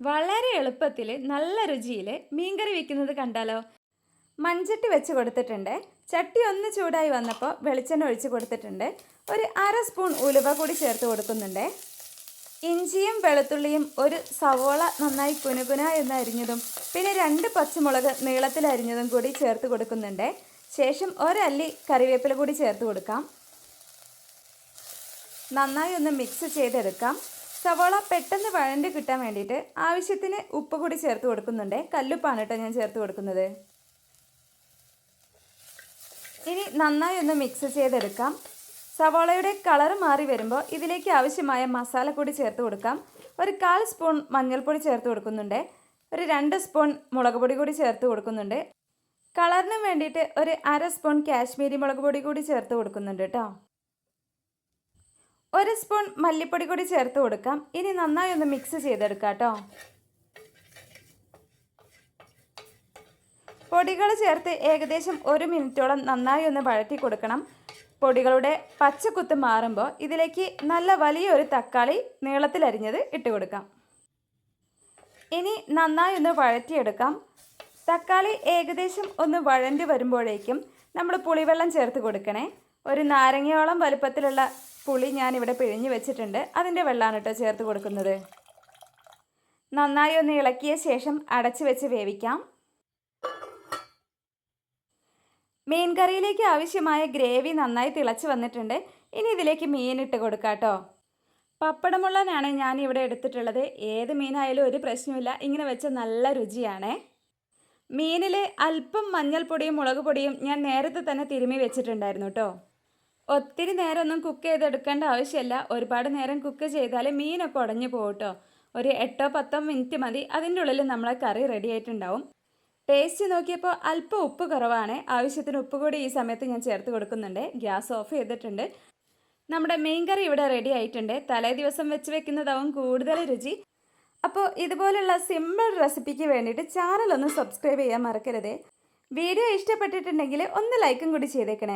വളരെ എളുപ്പത്തിൽ നല്ല രുചിയിൽ മീൻകറി വെക്കുന്നത് കണ്ടാലോ? മൺചട്ടി വെച്ച് കൊടുത്തിട്ടുണ്ട്. ചട്ടി ഒന്ന് ചൂടായി വന്നപ്പോൾ വെളിച്ചെണ്ണ ഒഴിച്ച് കൊടുത്തിട്ടുണ്ട്. ഒരു അര സ്പൂൺ ഉലുവ കൂടി ചേർത്ത് കൊടുക്കുന്നുണ്ട്. ഇഞ്ചിയും വെളുത്തുള്ളിയും ഒരു സവോള നന്നായി കുനുകുന എന്ന് അരിഞ്ഞതും പിന്നെ 2 പച്ചമുളക് നീളത്തിൽ അരിഞ്ഞതും കൂടി ചേർത്ത് കൊടുക്കുന്നുണ്ട്. ശേഷം ഒരല്ലി കറിവേപ്പില കൂടി ചേർത്ത് കൊടുക്കാം. നന്നായി ഒന്ന് മിക്സ് ചെയ്തെടുക്കാം. സവോള പെട്ടെന്ന് വഴണ്ട് കിട്ടാൻ വേണ്ടിയിട്ട് ആവശ്യത്തിന് ഉപ്പ് കൂടി ചേർത്ത് കൊടുക്കുന്നുണ്ട്. കല്ലുപ്പാണ് കേട്ടോ ഞാൻ ചേർത്ത് കൊടുക്കുന്നത്. ഇനി നന്നായി ഒന്ന് മിക്സ് ചെയ്തെടുക്കാം. സവോളയുടെ കളർ മാറി വരുമ്പോൾ ഇതിലേക്ക് ആവശ്യമായ മസാല കൂടി ചേർത്ത് കൊടുക്കാം. ഒരു 1/4 സ്പൂൺ മഞ്ഞൾപ്പൊടി ചേർത്ത് കൊടുക്കുന്നുണ്ട്. ഒരു 2 സ്പൂൺ മുളക് പൊടി കൂടി ചേർത്ത് കൊടുക്കുന്നുണ്ട്. കളറിന് വേണ്ടിയിട്ട് ഒരു അര സ്പൂൺ കാശ്മീരി മുളക് പൊടി കൂടി ചേർത്ത് കൊടുക്കുന്നുണ്ട് കേട്ടോ. 1 സ്പൂൺ മല്ലിപ്പൊടി കൂടി ചേർത്ത് കൊടുക്കാം. ഇനി നന്നായി ഒന്ന് മിക്സ് ചെയ്തെടുക്കാം കേട്ടോ. പൊടികൾ ചേർത്ത് ഏകദേശം 1 മിനിറ്റോളം നന്നായി ഒന്ന് വഴറ്റി കൊടുക്കണം. പൊടികളുടെ പച്ചക്കുത്ത് മാറുമ്പോൾ ഇതിലേക്ക് നല്ല വലിയൊരു തക്കാളി നീളത്തിലരിഞ്ഞത് ഇട്ട് കൊടുക്കാം. ഇനി നന്നായി ഒന്ന് വഴറ്റിയെടുക്കാം. തക്കാളി ഏകദേശം ഒന്ന് വഴണ്ടി വരുമ്പോഴേക്കും നമ്മൾ പുളിവെള്ളം ചേർത്ത് കൊടുക്കണേ. ഒരു നാരങ്ങയോളം വലുപ്പത്തിലുള്ള പുളി ഞാനിവിടെ പിഴിഞ്ഞ് വെച്ചിട്ടുണ്ട്. അതിൻ്റെ വെള്ളമാണ് കേട്ടോ ചേർത്ത് കൊടുക്കുന്നത്. നന്നായി ഒന്ന് ഇളക്കിയ ശേഷം അടച്ച് വെച്ച് വേവിക്കാം. മീൻ കറിയിലേക്ക് ആവശ്യമായ ഗ്രേവി നന്നായി തിളച്ച് വന്നിട്ടുണ്ട്. ഇനി ഇതിലേക്ക് മീനിട്ട് കൊടുക്കാം കേട്ടോ. പപ്പടമുള്ളനാണ് ഞാനിവിടെ എടുത്തിട്ടുള്ളത്. ഏത് മീനായാലും ഒരു പ്രശ്നമില്ല, ഇങ്ങനെ വെച്ച നല്ല രുചിയാണേ. മീനിൽ അല്പം മഞ്ഞൾപ്പൊടിയും മുളക് പൊടിയും ഞാൻ നേരത്തെ തന്നെ തിരുമ്മി വെച്ചിട്ടുണ്ടായിരുന്നു കേട്ടോ. ഒത്തിരി നേരമൊന്നും കുക്ക് ചെയ്തെടുക്കേണ്ട ആവശ്യമില്ല. ഒരുപാട് നേരം കുക്ക് ചെയ്താൽ മീനൊക്കെ ഉടഞ്ഞു പോകും കേട്ടോ. ഒരു 8-10 മിനിറ്റ് മതി. അതിൻ്റെ ഉള്ളിൽ നമ്മളെ കറി റെഡി ആയിട്ടുണ്ടാവും. ടേസ്റ്റ് നോക്കിയപ്പോൾ അല്പം ഉപ്പ് കുറവാണ്. ആവശ്യത്തിന് ഉപ്പ് കൂടി ഈ സമയത്ത് ഞാൻ ചേർത്ത് കൊടുക്കുന്നുണ്ട്. ഗ്യാസ് ഓഫ് ചെയ്തിട്ടുണ്ട്. നമ്മുടെ മീൻ കറി ഇവിടെ റെഡി ആയിട്ടുണ്ട്. തലേ ദിവസം വെച്ച് വെക്കുന്നതാവും കൂടുതൽ രുചി. അപ്പോൾ ഇതുപോലുള്ള സിമ്പിൾ റെസിപ്പിക്ക് വേണ്ടിയിട്ട് ചാനൽ ഒന്ന് സബ്സ്ക്രൈബ് ചെയ്യാൻ മറക്കരുത്. വീഡിയോ ഇഷ്ടപ്പെട്ടിട്ടുണ്ടെങ്കിൽ ഒന്ന് ലൈക്കും കൂടി ചെയ്തേക്കണേ.